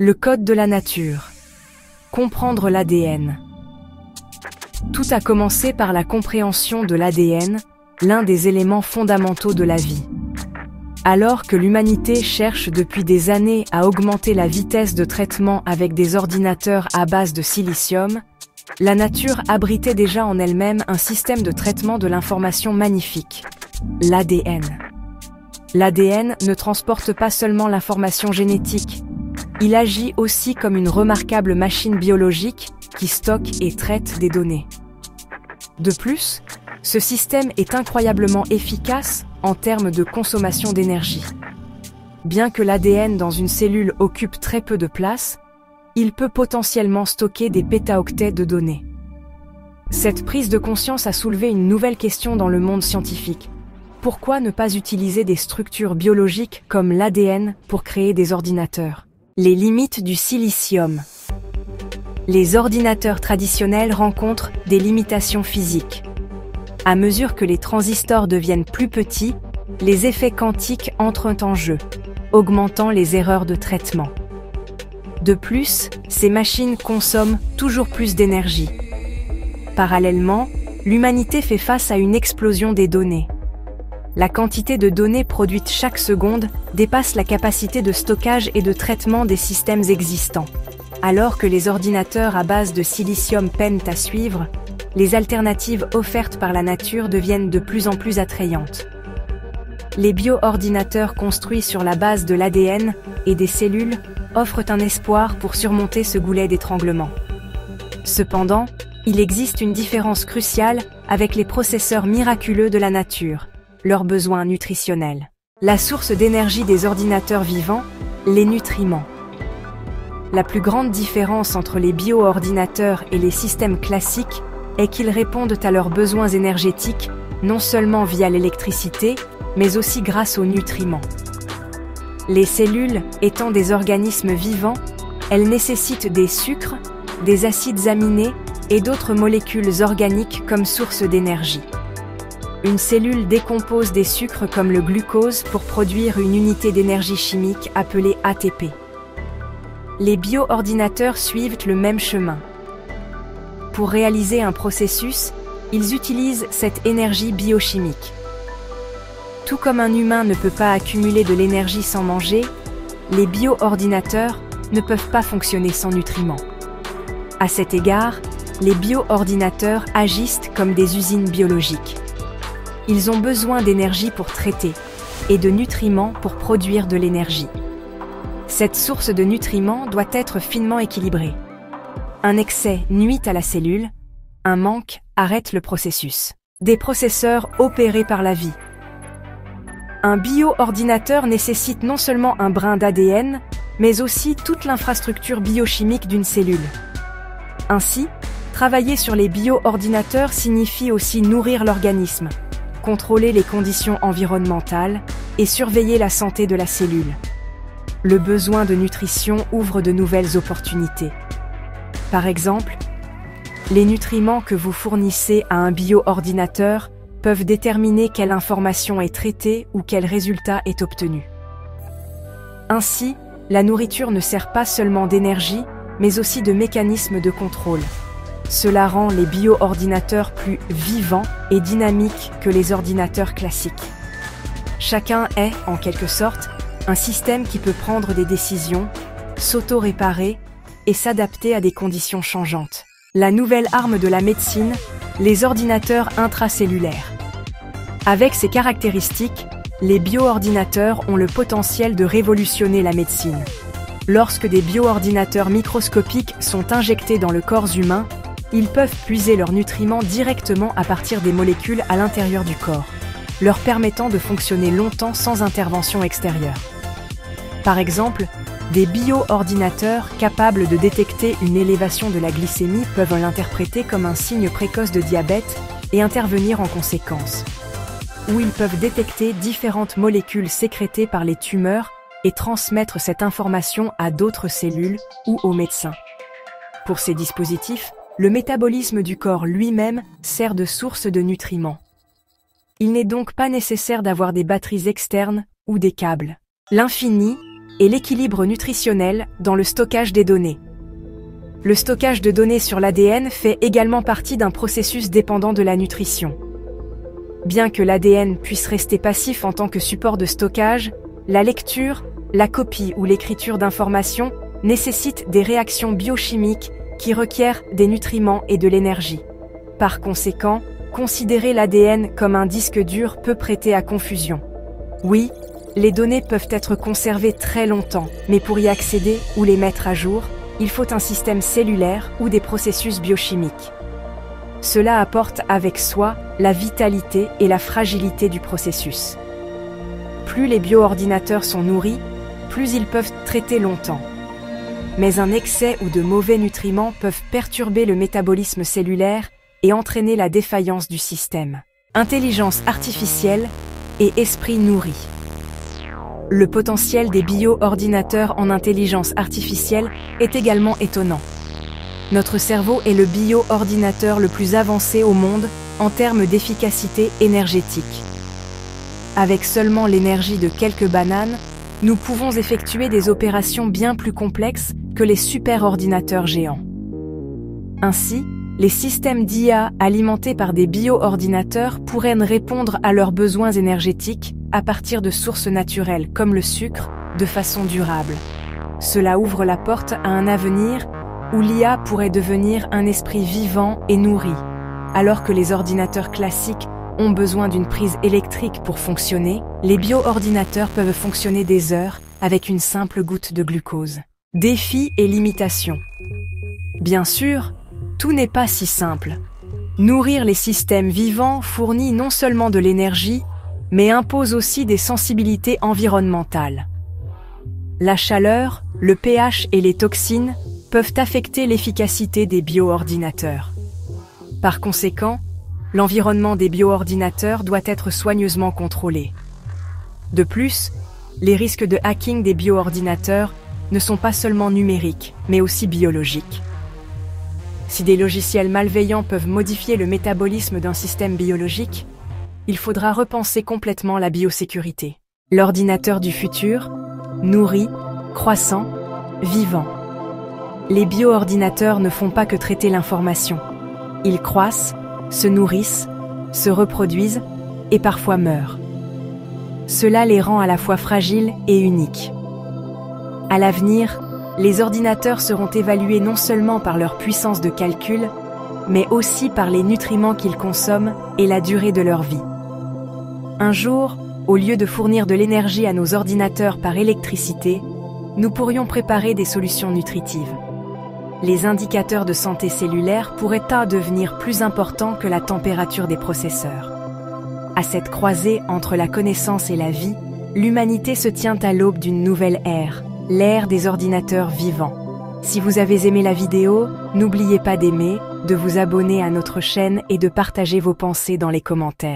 Le code de la nature. Comprendre l'ADN. Tout a commencé par la compréhension de l'ADN, l'un des éléments fondamentaux de la vie. Alors que l'humanité cherche depuis des années à augmenter la vitesse de traitement avec des ordinateurs à base de silicium, la nature abritait déjà en elle-même un système de traitement de l'information magnifique, l'ADN. L'ADN ne transporte pas seulement l'information génétique, il agit aussi comme une remarquable machine biologique qui stocke et traite des données. De plus, ce système est incroyablement efficace en termes de consommation d'énergie. Bien que l'ADN dans une cellule occupe très peu de place, il peut potentiellement stocker des pétaoctets de données. Cette prise de conscience a soulevé une nouvelle question dans le monde scientifique. Pourquoi ne pas utiliser des structures biologiques comme l'ADN pour créer des ordinateurs ? Les limites du silicium. Les ordinateurs traditionnels rencontrent des limitations physiques. À mesure que les transistors deviennent plus petits, les effets quantiques entrent en jeu, augmentant les erreurs de traitement. De plus, ces machines consomment toujours plus d'énergie. Parallèlement, l'humanité fait face à une explosion des données. La quantité de données produites chaque seconde dépasse la capacité de stockage et de traitement des systèmes existants. Alors que les ordinateurs à base de silicium peinent à suivre, les alternatives offertes par la nature deviennent de plus en plus attrayantes. Les bio-ordinateurs construits sur la base de l'ADN et des cellules offrent un espoir pour surmonter ce goulet d'étranglement. Cependant, il existe une différence cruciale avec les processeurs miraculeux de la nature, leurs besoins nutritionnels. La source d'énergie des ordinateurs vivants, les nutriments. La plus grande différence entre les bio-ordinateurs et les systèmes classiques est qu'ils répondent à leurs besoins énergétiques, non seulement via l'électricité, mais aussi grâce aux nutriments. Les cellules étant des organismes vivants, elles nécessitent des sucres, des acides aminés et d'autres molécules organiques comme source d'énergie. Une cellule décompose des sucres comme le glucose pour produire une unité d'énergie chimique appelée ATP. Les bio-ordinateurs suivent le même chemin. Pour réaliser un processus, ils utilisent cette énergie biochimique. Tout comme un humain ne peut pas accumuler de l'énergie sans manger, les bio-ordinateurs ne peuvent pas fonctionner sans nutriments. À cet égard, les bio-ordinateurs agissent comme des usines biologiques. Ils ont besoin d'énergie pour traiter et de nutriments pour produire de l'énergie. Cette source de nutriments doit être finement équilibrée. Un excès nuit à la cellule, un manque arrête le processus. Des processeurs opérés par la vie. Un bio-ordinateur nécessite non seulement un brin d'ADN, mais aussi toute l'infrastructure biochimique d'une cellule. Ainsi, travailler sur les bio-ordinateurs signifie aussi nourrir l'organisme, contrôler les conditions environnementales et surveiller la santé de la cellule. Le besoin de nutrition ouvre de nouvelles opportunités. Par exemple, les nutriments que vous fournissez à un bio-ordinateur peuvent déterminer quelle information est traitée ou quel résultat est obtenu. Ainsi, la nourriture ne sert pas seulement d'énergie, mais aussi de mécanisme de contrôle. Cela rend les bio-ordinateurs plus vivants et dynamiques que les ordinateurs classiques. Chacun est, en quelque sorte, un système qui peut prendre des décisions, s'auto-réparer et s'adapter à des conditions changeantes. La nouvelle arme de la médecine, les ordinateurs intracellulaires. Avec ces caractéristiques, les bio-ordinateurs ont le potentiel de révolutionner la médecine. Lorsque des bio-ordinateurs microscopiques sont injectés dans le corps humain, ils peuvent puiser leurs nutriments directement à partir des molécules à l'intérieur du corps, leur permettant de fonctionner longtemps sans intervention extérieure. Par exemple, des bio-ordinateurs capables de détecter une élévation de la glycémie peuvent l'interpréter comme un signe précoce de diabète et intervenir en conséquence. Ou ils peuvent détecter différentes molécules sécrétées par les tumeurs et transmettre cette information à d'autres cellules ou aux médecins. Pour ces dispositifs, le métabolisme du corps lui-même sert de source de nutriments. Il n'est donc pas nécessaire d'avoir des batteries externes ou des câbles. L'infini, et l'équilibre nutritionnel dans le stockage des données. Le stockage de données sur l'ADN fait également partie d'un processus dépendant de la nutrition. Bien que l'ADN puisse rester passif en tant que support de stockage, la lecture, la copie ou l'écriture d'informations nécessitent des réactions biochimiques qui requièrent des nutriments et de l'énergie. Par conséquent, considérer l'ADN comme un disque dur peut prêter à confusion. Oui, les données peuvent être conservées très longtemps, mais pour y accéder ou les mettre à jour, il faut un système cellulaire ou des processus biochimiques. Cela apporte avec soi la vitalité et la fragilité du processus. Plus les bioordinateurs sont nourris, plus ils peuvent traiter longtemps. Mais un excès ou de mauvais nutriments peuvent perturber le métabolisme cellulaire et entraîner la défaillance du système. Intelligence artificielle et esprit nourri. Le potentiel des bioordinateurs en intelligence artificielle est également étonnant. Notre cerveau est le bioordinateur le plus avancé au monde en termes d'efficacité énergétique. Avec seulement l'énergie de quelques bananes, nous pouvons effectuer des opérations bien plus complexes que les superordinateurs géants. Ainsi, les systèmes d'IA alimentés par des bioordinateurs pourraient répondre à leurs besoins énergétiques à partir de sources naturelles comme le sucre, de façon durable. Cela ouvre la porte à un avenir où l'IA pourrait devenir un esprit vivant et nourri, alors que les ordinateurs classiques ont besoin d'une prise électrique pour fonctionner, les bioordinateurs peuvent fonctionner des heures avec une simple goutte de glucose. Défis et limitations. Bien sûr, tout n'est pas si simple. Nourrir les systèmes vivants fournit non seulement de l'énergie, mais impose aussi des sensibilités environnementales. La chaleur, le pH et les toxines peuvent affecter l'efficacité des bioordinateurs. Par conséquent, l'environnement des bioordinateurs doit être soigneusement contrôlé. De plus, les risques de hacking des bioordinateurs ne sont pas seulement numériques, mais aussi biologiques. Si des logiciels malveillants peuvent modifier le métabolisme d'un système biologique, il faudra repenser complètement la biosécurité. L'ordinateur du futur, nourri, croissant, vivant. Les bioordinateurs ne font pas que traiter l'information. Ils croissent, se nourrissent, se reproduisent et parfois meurent. Cela les rend à la fois fragiles et uniques. À l'avenir, les ordinateurs seront évalués non seulement par leur puissance de calcul, mais aussi par les nutriments qu'ils consomment et la durée de leur vie. Un jour, au lieu de fournir de l'énergie à nos ordinateurs par électricité, nous pourrions préparer des solutions nutritives. Les indicateurs de santé cellulaire pourraient devenir plus importants que la température des processeurs. À cette croisée entre la connaissance et la vie, l'humanité se tient à l'aube d'une nouvelle ère, l'ère des ordinateurs vivants. Si vous avez aimé la vidéo, n'oubliez pas d'aimer, de vous abonner à notre chaîne et de partager vos pensées dans les commentaires.